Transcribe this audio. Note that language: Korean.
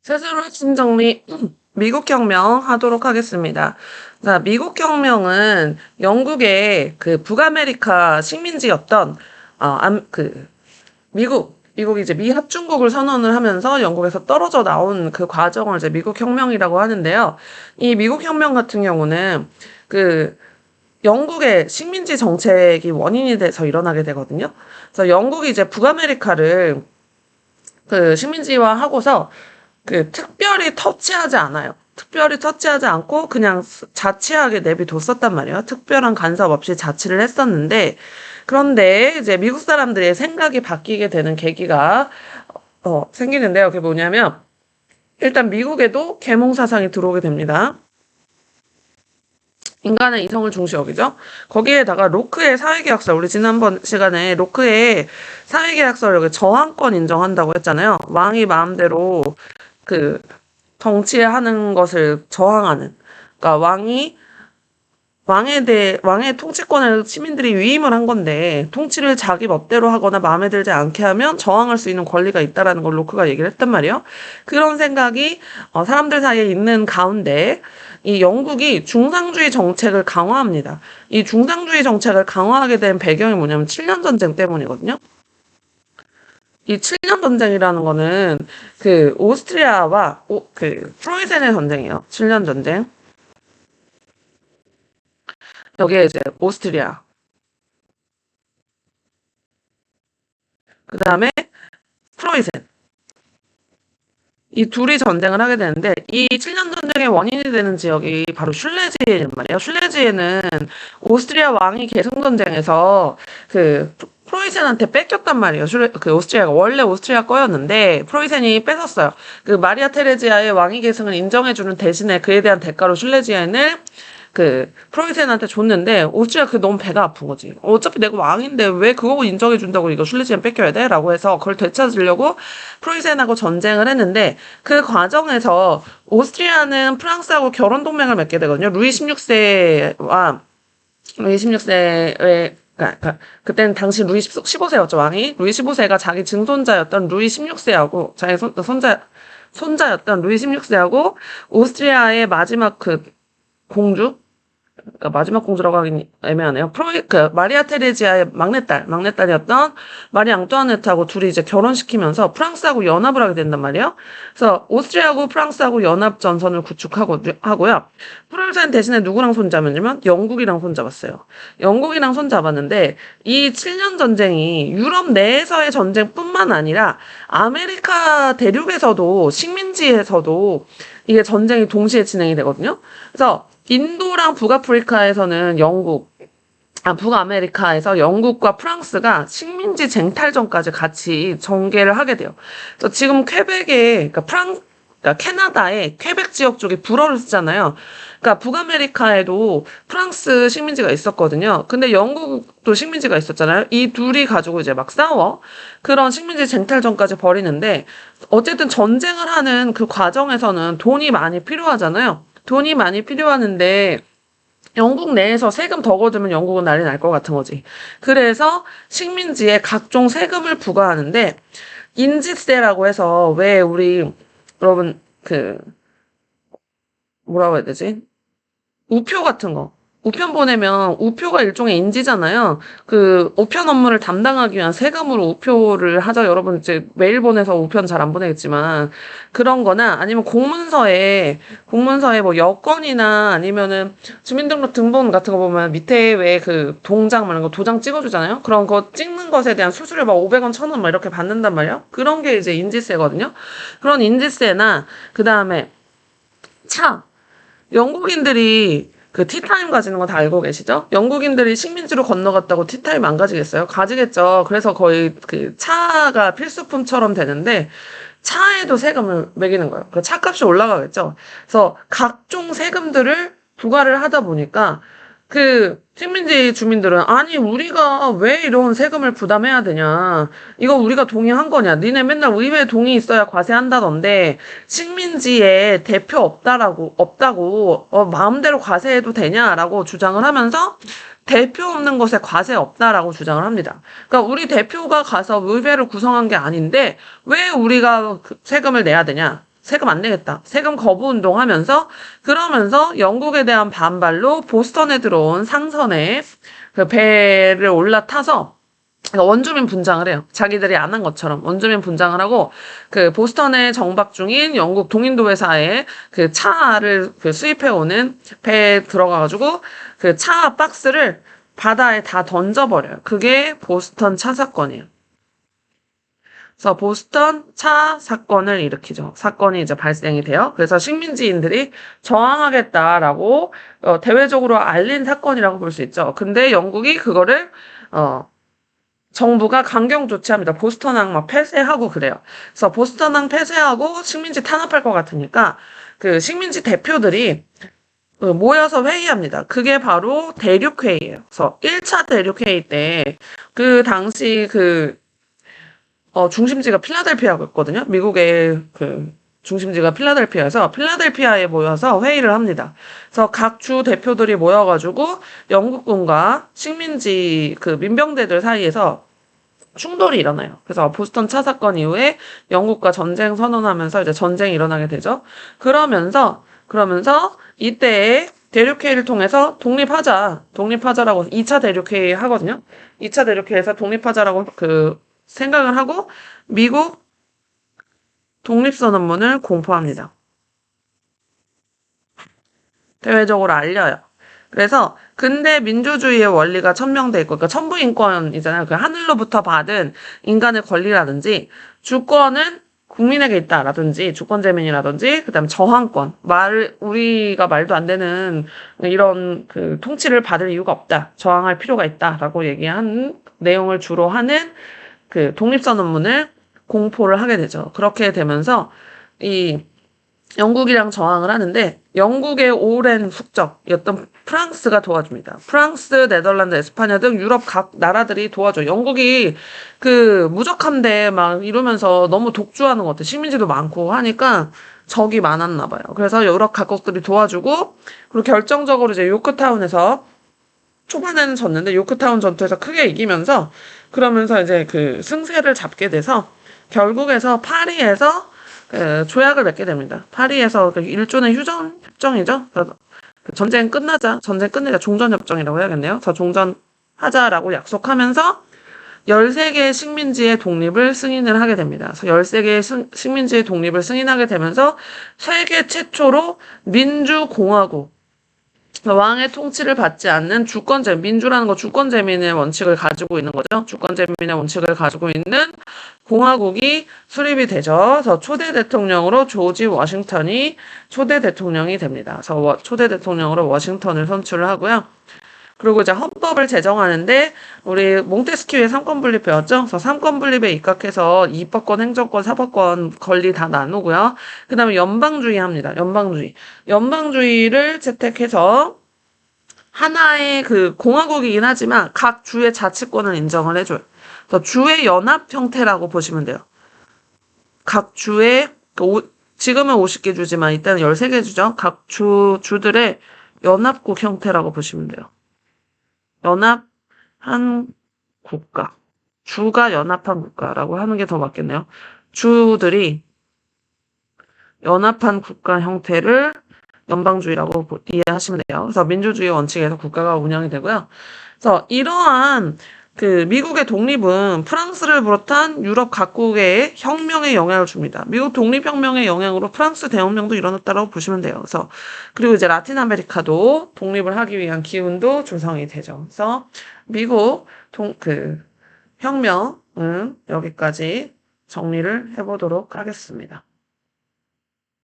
스스로 핵심 정리, 미국 혁명 하도록 하겠습니다. 자, 미국 혁명은 영국의 그 북아메리카 식민지였던, 미국이 이제 미합중국을 선언을 하면서 영국에서 떨어져 나온 그 과정을 이제 미국 혁명이라고 하는데요. 이 미국 혁명 같은 경우는 그 영국의 식민지 정책이 원인이 돼서 일어나게 되거든요. 그래서 영국이 이제 북아메리카를 그 식민지화 하고서 그 특별히 터치하지 않아요. 특별히 터치하지 않고 그냥 자치하게 내비뒀었단 말이에요. 특별한 간섭 없이 자치를 했었는데, 그런데 이제 미국 사람들의 생각이 바뀌게 되는 계기가 생기는데요. 그게 뭐냐면 일단 미국에도 계몽 사상이 들어오게 됩니다. 인간의 이성을 중시 여기죠. 거기에다가 로크의 사회계약서, 우리 지난번 시간에 로크의 사회계약서를 여기 저항권 인정한다고 했잖아요. 왕이 마음대로 그 정치하는 것을 저항하는, 그러니까 왕의 통치권을 시민들이 위임을 한 건데 통치를 자기 멋대로 하거나 마음에 들지 않게 하면 저항할 수 있는 권리가 있다라는 걸 로크가 얘기를 했단 말이에요. 그런 생각이 사람들 사이에 있는 가운데 이 영국이 중상주의 정책을 강화합니다. 이 중상주의 정책을 강화하게 된 배경이 뭐냐면 7년 전쟁 때문이거든요. 이 7년 전쟁이라는 거는 그 오스트리아와 그 프로이센의 전쟁이에요. 7년 전쟁. 여기에 이제 오스트리아. 그 다음에 프로이센. 이 둘이 전쟁을 하게 되는데 이 7년 전쟁의 원인이 되는 지역이 바로 슐레지에란 말이에요. 슐레지에는 오스트리아 왕이 계승전쟁에서 그 프로이센한테 뺏겼단 말이에요. 그 오스트리아가 원래 오스트리아 거였는데 프로이센이 뺏었어요. 그 마리아 테레지아의 왕위 계승을 인정해주는 대신에 그에 대한 대가로 슐레지엔을 그 프로이센한테 줬는데 오스트리아 그 너무 배가 아픈 거지. 어차피 내가 왕인데 왜 그거 인정해준다고 이거 슐레지엔 뺏겨야 돼? 라고 해서 그걸 되찾으려고 프로이센하고 전쟁을 했는데 그 과정에서 오스트리아는 프랑스하고 결혼 동맹을 맺게 되거든요. 루이 16세와 루이 16세의 그때는 당시 루이 15세였죠, 왕이. 루이 15세가 자기 증손자였던 루이 16세하고 자기 손자였던 루이 16세하고 오스트리아의 마지막 그 공주, 그러니까 마지막 공주라고 하긴 애매하네요. 마리아 테레지아의 막내딸이었던 마리 앙뚜아네트하고 둘이 이제 결혼시키면서 프랑스하고 연합을 하게 된단 말이에요. 그래서 오스트리아하고 프랑스하고 연합 전선을 구축하고요. 프로이센 대신에 누구랑 손잡았냐면 영국이랑 손잡았어요. 영국이랑 손잡았는데 이 7년 전쟁이 유럽 내에서의 전쟁뿐만 아니라 아메리카 대륙에서도 식민지에서도 이게 전쟁이 동시에 진행이 되거든요. 그래서 인도랑 북아프리카에서는 북아메리카에서 영국과 프랑스가 식민지 쟁탈전까지 같이 전개를 하게 돼요. 그래서 지금 그러니까 캐나다의 퀘벡 지역 쪽이 불어를 쓰잖아요. 그러니까 북아메리카에도 프랑스 식민지가 있었거든요. 근데 영국도 식민지가 있었잖아요. 이 둘이 가지고 이제 막 싸워. 그런 식민지 쟁탈전까지 벌이는데 어쨌든 전쟁을 하는 그 과정에서는 돈이 많이 필요하잖아요. 돈이 많이 필요하는데 영국 내에서 세금 더 거두면 영국은 난리 날 것 같은 거지. 그래서 식민지에 각종 세금을 부과하는데 인지세라고 해서 왜 우리 여러분 그 뭐라고 해야 되지? 우표 같은 거. 우편 보내면 우표가 일종의 인지잖아요. 그 우편 업무를 담당하기 위한 세금으로 우표를 하죠. 여러분 이제 메일 보내서 우편 잘 안 보내겠지만 그런 거나 아니면 공문서에 뭐 여권이나 아니면은 주민등록 등본 같은 거 보면 밑에 왜 그 동장 말하는 거 도장 찍어주잖아요. 그런 거 찍는 것에 대한 수수료 막 500원, 1000원 막 이렇게 받는단 말이에요. 그런 게 이제 인지세거든요. 그런 인지세나 그 다음에 영국인들이 그 티타임 가지는 거 다 알고 계시죠? 영국인들이 식민지로 건너갔다고 티타임 안 가지겠어요? 가지겠죠. 그래서 거의 그 차가 필수품처럼 되는데 차에도 세금을 매기는 거예요. 그 차값이 올라가겠죠. 그래서 각종 세금들을 부과를 하다 보니까 그 식민지 주민들은 아니 우리가 왜 이런 세금을 부담해야 되냐. 이거 우리가 동의한 거냐. 니네 맨날 의회 동의 있어야 과세한다던데 식민지에 대표 없다고 마음대로 과세해도 되냐라고 주장을 하면서 대표 없는 것에 과세 없다라고 주장을 합니다. 그러니까 우리 대표가 가서 의회를 구성한 게 아닌데 왜 우리가 세금을 내야 되냐. 세금 안 내겠다. 세금 거부 운동하면서 그러면서 영국에 대한 반발로 보스턴에 들어온 상선에 그 배를 올라타서 원주민 분장을 해요. 자기들이 안 한 것처럼 원주민 분장을 하고 그 보스턴에 정박 중인 영국 동인도 회사에 그 차를 그 수입해 오는 배에 들어가가지고 그 차 박스를 바다에 다 던져버려요. 그게 보스턴 차 사건이에요. 그래서 보스턴 차 사건을 일으키죠. 사건이 이제 발생이 돼요. 그래서 식민지인들이 저항하겠다라고 대외적으로 알린 사건이라고 볼 수 있죠. 근데 영국이 그거를 정부가 강경 조치합니다. 보스턴항 막 폐쇄하고 그래요. 그래서 보스턴항 폐쇄하고 식민지 탄압할 것 같으니까 그 식민지 대표들이 모여서 회의합니다. 그게 바로 대륙회의예요. 그래서 1차 대륙회의 때 그 당시 중심지가 필라델피아였거든요. 미국의 중심지가 필라델피아에서 필라델피아에 모여서 회의를 합니다. 그래서 각 주 대표들이 모여가지고 영국군과 식민지 민병대들 사이에서 충돌이 일어나요. 그래서 보스턴 차 사건 이후에 영국과 전쟁 선언하면서 이제 전쟁이 일어나게 되죠. 그러면서 이때에 대륙회의를 통해서 독립하자라고 2차 대륙회의 하거든요. 2차 대륙회의에서 독립하자라고 생각을 하고 미국 독립선언문을 공포합니다. 대외적으로 알려요. 그래서 근대 민주주의의 원리가 천명돼 있고 그러니까 천부인권이잖아요. 그 하늘로부터 받은 인간의 권리라든지 주권은 국민에게 있다라든지 주권재민이라든지 그다음에 저항권 우리가 말도 안 되는 이런 통치를 받을 이유가 없다. 저항할 필요가 있다라고 얘기한 내용을 주로 하는 독립선언문을 공포를 하게 되죠. 그렇게 되면서 이 영국이랑 저항을 하는데 영국의 오랜 숙적이었던 프랑스가 도와줍니다. 프랑스, 네덜란드, 에스파냐 등 유럽 각 나라들이 도와줘요. 영국이 무적함대 막 이러면서 너무 독주하는 것 같아요. 식민지도 많고 하니까 적이 많았나 봐요. 그래서 유럽 각국들이 도와주고 그리고 결정적으로 이제 요크타운에서 초반에는 졌는데 요크타운 전투에서 크게 이기면서 그러면서 이제 승세를 잡게 돼서 결국에서 파리에서 조약을 맺게 됩니다. 파리에서 일종의 휴전 협정이죠. 전쟁 끝내자 종전협정이라고 해야겠네요. 그래서 종전하자라고 약속하면서 13개의 식민지의 독립을 승인을 하게 됩니다. 그래서 13개의 식민지의 독립을 승인하게 되면서 세계 최초로 민주공화국 왕의 통치를 받지 않는 민주라는 거 주권재민의 원칙을 가지고 있는 거죠. 주권재민의 원칙을 가지고 있는 공화국이 수립이 되죠. 그래서 초대 대통령으로 조지 워싱턴이 초대 대통령이 됩니다. 그래서 초대 대통령으로 워싱턴을 선출을 하고요. 그리고 이제 헌법을 제정하는데 우리 몽테스키우의 삼권분립 배웠죠? 그래서 삼권분립에 입각해서 입법권, 행정권, 사법권 권리 다 나누고요. 그 다음에 연방주의 합니다. 연방주의를 채택해서 하나의 공화국이긴 하지만 각 주의 자치권을 인정을 해줘요. 그래서 주의 연합 형태라고 보시면 돼요. 각 주의 지금은 50개 주지만 이때는 13개 주죠. 각 주들의 연합국 형태라고 보시면 돼요. 연합한 국가. 주가 연합한 국가라고 하는 게 더 맞겠네요. 주들이 연합한 국가 형태를 연방주의라고 이해하시면 돼요. 그래서 민주주의 원칙에서 국가가 운영이 되고요. 그래서 이러한 미국의 독립은 프랑스를 비롯한 유럽 각국의 혁명에 영향을 줍니다. 미국 독립혁명의 영향으로 프랑스 대혁명도 일어났다고 보시면 돼요. 그리고 이제 라틴 아메리카도 독립을 하기 위한 기운도 조성이 되죠. 그래서 미국 혁명은 여기까지 정리를 해보도록 하겠습니다.